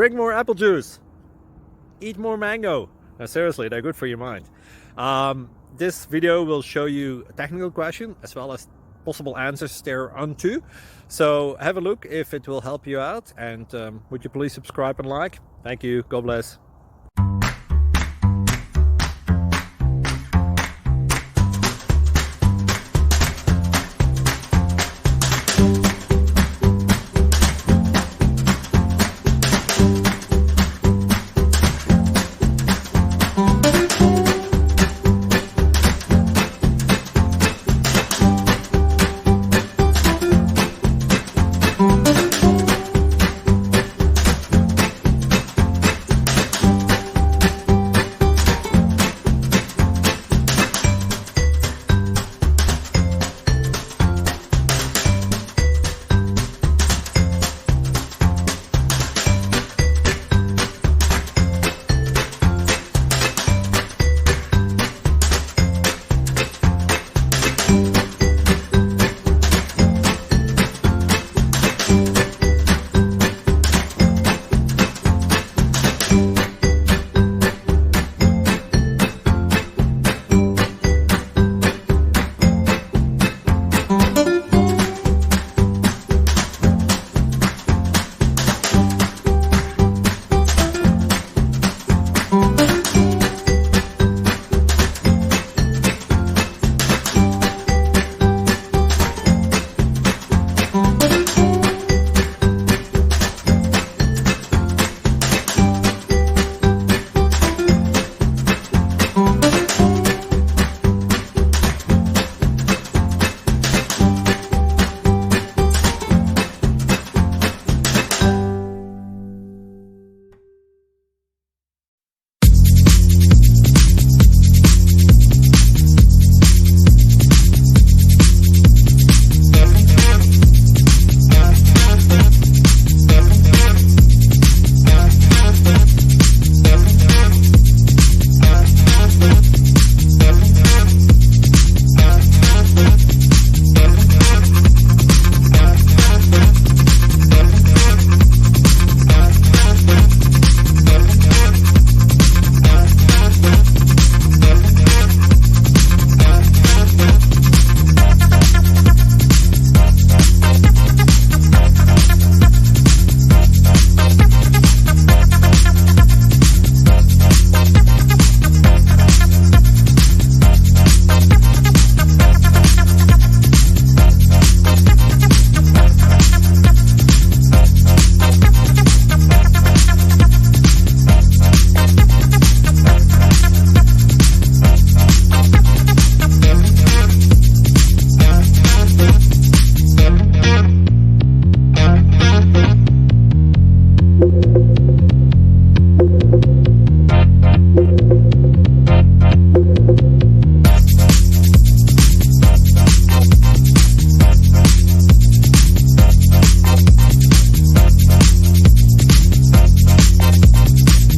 drink more apple juice, eat more mango. No, seriously, they're good for your mind. This video will show you a technical question as well as possible answers thereunto. So have a look if it will help you out, and would you please subscribe and like? Thank you. God bless.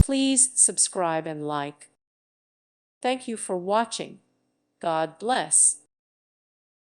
Please subscribe and like. Thank you for watching. God bless.